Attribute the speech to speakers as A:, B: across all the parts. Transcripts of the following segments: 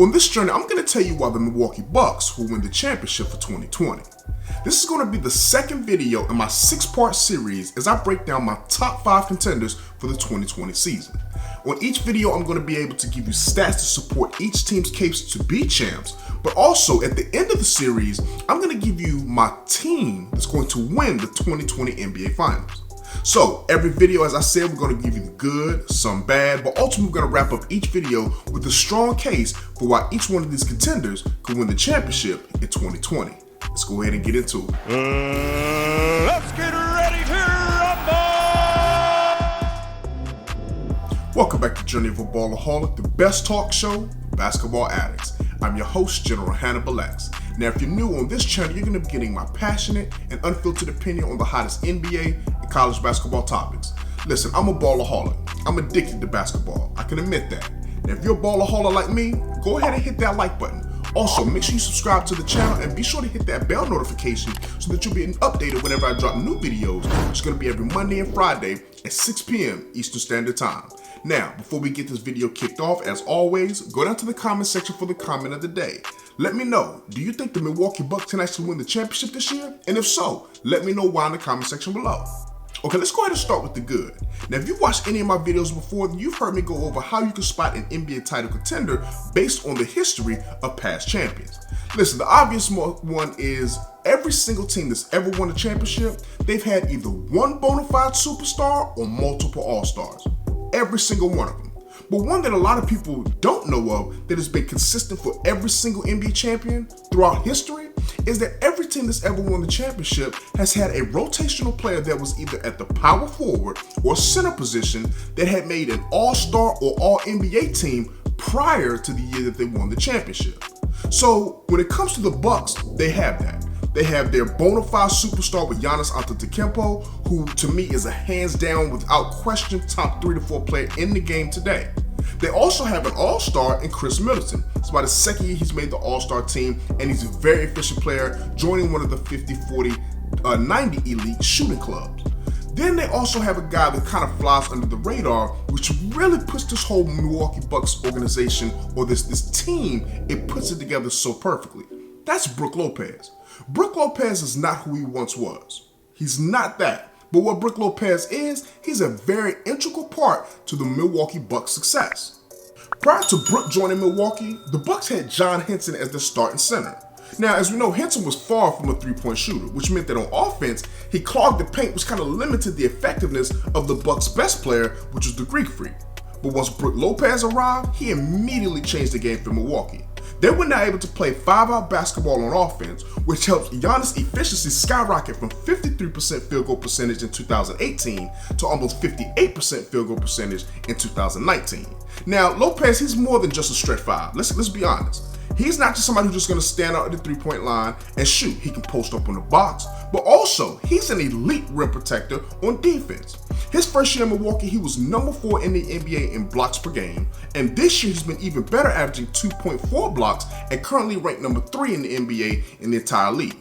A: On this journey, I'm going to tell you why the Milwaukee Bucks will win the championship for 2020. This is going to be the second video in my 6-part series as I break down my top 5 contenders for the 2020 season. On each video, I'm going to be able to give you stats to support each team's case to be champs, but also at the end of the series, I'm going to give you my team that's going to win the 2020 NBA Finals. So every video, as I said, we're going to give you the good, some bad, but ultimately we're going to wrap up each video with a strong case for why each one of these contenders could win the championship in 2020. Let's go ahead and get into it.
B: Let's get ready to rumble!
A: Welcome back to Journey of a Ballaholic, the best talk show for basketball addicts. I'm your host, General Hannibal X. Now, if you're new on this channel, you're going to be getting my passionate and unfiltered opinion on the hottest NBA and college basketball topics. Listen, I'm a ballaholic. I'm addicted to basketball. I can admit that. Now, if you're a ballaholic like me, go ahead and hit that like button. Also, make sure you subscribe to the channel and be sure to hit that bell notification so that you'll be updated whenever I drop new videos. It's going to be every Monday and Friday at 6 p.m. Eastern Standard Time. Now, before we get this video kicked off, as always, go down to the comment section for the comment of the day. Let me know, do you think the Milwaukee Bucks can actually win the championship this year? And if so, let me know why in the comment section below. Okay, let's go ahead and start with the good. Now, if you've watched any of my videos before, then you've heard me go over how you can spot an NBA title contender based on the history of past champions. Listen, the obvious one is every single team that's ever won a championship, they've had either one bona fide superstar or multiple all-stars. Every single one of them. But one that a lot of people don't know of that has been consistent for every single NBA champion throughout history is that every team that's ever won the championship has had a rotational player that was either at the power forward or center position that had made an all-star or all-NBA team prior to the year that they won the championship. So when it comes to the Bucks, they have that. They have their bona fide superstar with Giannis Antetokounmpo, who to me is a hands down, without question, top 3 to 4 player in the game today. They also have an all-star in Chris Middleton. It's about the second year he's made the all-star team, and he's a very efficient player, joining one of the 50, 40, 90 elite shooting clubs. Then they also have a guy that kind of flies under the radar, which really puts this whole Milwaukee Bucks organization, or this team, it puts it together so perfectly. That's Brook Lopez. Brook Lopez is not who he once was. He's not that. But what Brook Lopez is, he's a very integral part to the Milwaukee Bucks' success. Prior to Brook joining Milwaukee, the Bucks had John Henson as their starting center. Now, as we know, Henson was far from a three-point shooter, which meant that on offense, he clogged the paint, which kind of limited the effectiveness of the Bucks' best player, which was the Greek Freak. But once Brook Lopez arrived, he immediately changed the game for Milwaukee. They were now able to play 5-out basketball on offense, which helped Giannis' efficiency skyrocket from 53% field goal percentage in 2018 to almost 58% field goal percentage in 2019. Now, Lopez, he's more than just a stretch 5. Let's be honest. He's not just somebody who's just going to stand out at the three-point line and shoot. He can post up on the box, but also he's an elite rim protector on defense. His first year in Milwaukee, he was number 4 in the NBA in blocks per game, and this year he's been even better, averaging 2.4 blocks and currently ranked number 3 in the NBA in the entire league.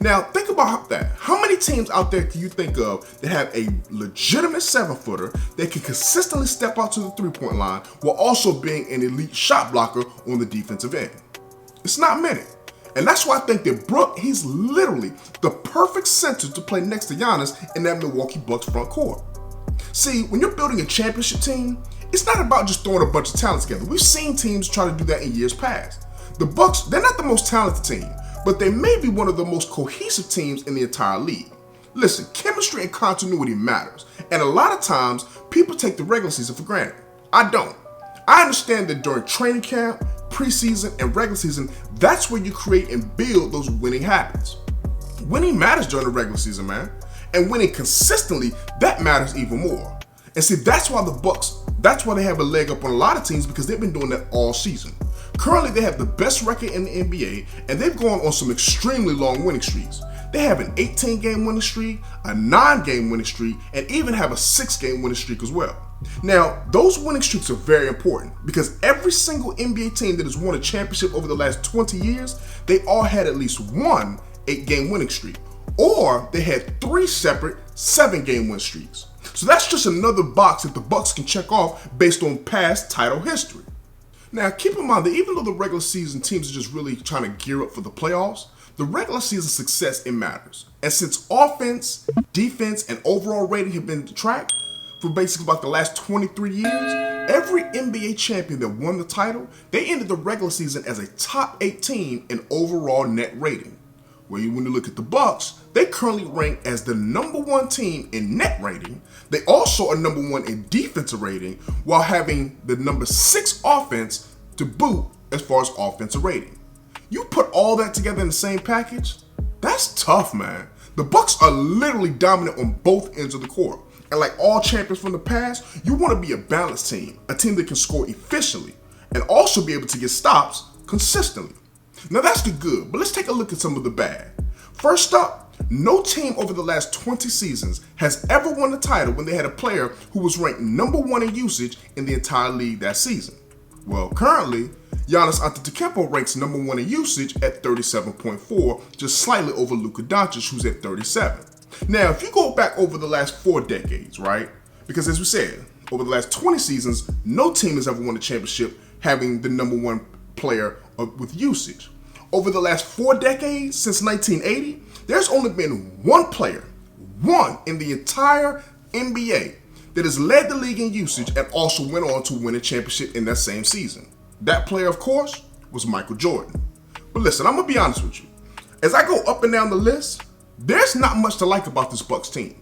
A: Now, think about that. How many teams out there can you think of that have a legitimate 7-footer that can consistently step out to the three-point line while also being an elite shot blocker on the defensive end? It's not many. And that's why I think that Brook, he's literally the perfect center to play next to Giannis in that Milwaukee Bucks front court. See, when you're building a championship team, it's not about just throwing a bunch of talent together. We've seen teams try to do that in years past. The Bucks, they're not the most talented team, but they may be one of the most cohesive teams in the entire league. Listen, chemistry and continuity matters, and a lot of times, people take the regular season for granted. I don't. I understand that during training camp, preseason, and regular season, that's where you create and build those winning habits. Winning matters during the regular season, man. And winning consistently, that matters even more. And see, that's why the Bucks, that's why they have a leg up on a lot of teams, because they've been doing that all season. Currently, they have the best record in the NBA, and they've gone on some extremely long winning streaks. They have an 18-game winning streak, a 9-game winning streak, and even have a 6-game winning streak as well. Now, those winning streaks are very important because every single NBA team that has won a championship over the last 20 years, they all had at least one 8-game winning streak, or they had 3 separate 7-game win streaks. So that's just another box that the Bucks can check off based on past title history. Now, keep in mind that even though the regular season teams are just really trying to gear up for the playoffs, the regular season success, it matters. And since offense, defense, and overall rating have been tracked for basically about the last 23 years, every NBA champion that won the title, they ended the regular season as a top 8 team in overall net rating. When you look at the Bucks, they currently rank as the #1 team in net rating. They also are #1 in defensive rating, while having the #6 offense to boot as far as offensive rating. You put all that together in the same package, that's tough, man. The Bucks are literally dominant on both ends of the court. And like all champions from the past, you want to be a balanced team, a team that can score efficiently and also be able to get stops consistently. Now that's the good, but let's take a look at some of the bad. First up, no team over the last 20 seasons has ever won the title when they had a player who was ranked #1 in usage in the entire league that season. Well, currently, Giannis Antetokounmpo ranks #1 in usage at 37.4, just slightly over Luka Doncic, who's at 37. Now, if you go back over the last 4 decades, right? Because as we said, over the last 20 seasons, no team has ever won a championship having the #1 player with usage. Over the last 4 decades, since 1980, there's only been one player, one in the entire NBA, that has led the league in usage and also went on to win a championship in that same season. That player, of course, was Michael Jordan. But listen, I'm going to be honest with you. As I go up and down the list, there's not much to like about this Bucks team.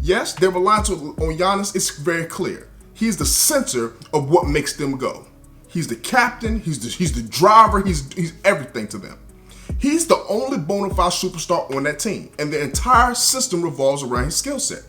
A: Yes, their reliance on Giannis is very clear. He's the center of what makes them go. He's the captain, he's the driver, he's everything to them. He's the only bona fide superstar on that team, and the entire system revolves around his skill set.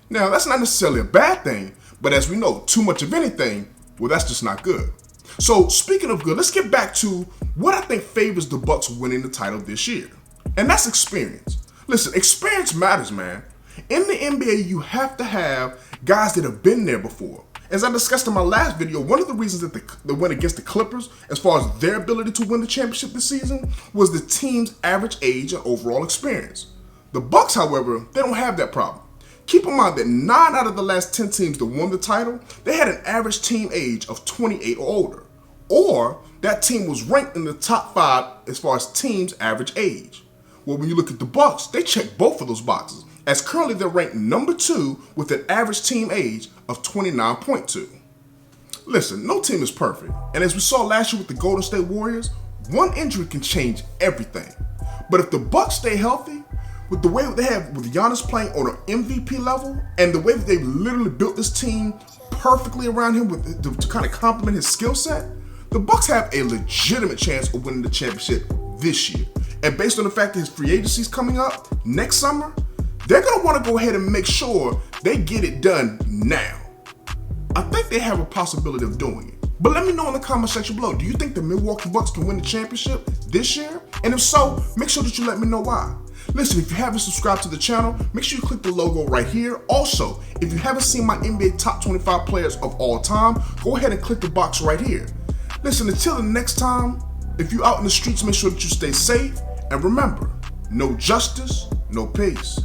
A: Now, that's not necessarily a bad thing, but as we know, too much of anything, well, that's just not good. So, speaking of good, let's get back to what I think favors the Bucks winning the title this year, and that's experience. Listen, experience matters, man. In the NBA, you have to have guys that have been there before. As I discussed in my last video, one of the reasons that they went against the Clippers as far as their ability to win the championship this season was the team's average age and overall experience. The Bucks, however, they don't have that problem. Keep in mind that 9 out of the last 10 teams that won the title, they had an average team age of 28 or older. Or that team was ranked in the top 5 as far as team's average age. Well, when you look at the Bucks, they check both of those boxes, as currently they're ranked #2 with an average team age of 29.2. Listen, no team is perfect, and as we saw last year with the Golden State Warriors, one injury can change everything. But if the Bucks stay healthy, with the way they have with Giannis playing on an MVP level, and the way that they've literally built this team perfectly around him to kind of complement his skill set, the Bucks have a legitimate chance of winning the championship this year. And based on the fact that his free agency is coming up next summer, they're going to want to go ahead and make sure they get it done now. I think they have a possibility of doing it. But let me know in the comment section below, do you think the Milwaukee Bucks can win the championship this year? And if so, make sure that you let me know why. Listen, if you haven't subscribed to the channel, make sure you click the logo right here. Also, if you haven't seen my NBA top 25 players of all time, go ahead and click the box right here. Listen, until the next time, if you're out in the streets, make sure that you stay safe. And remember, no justice, no peace.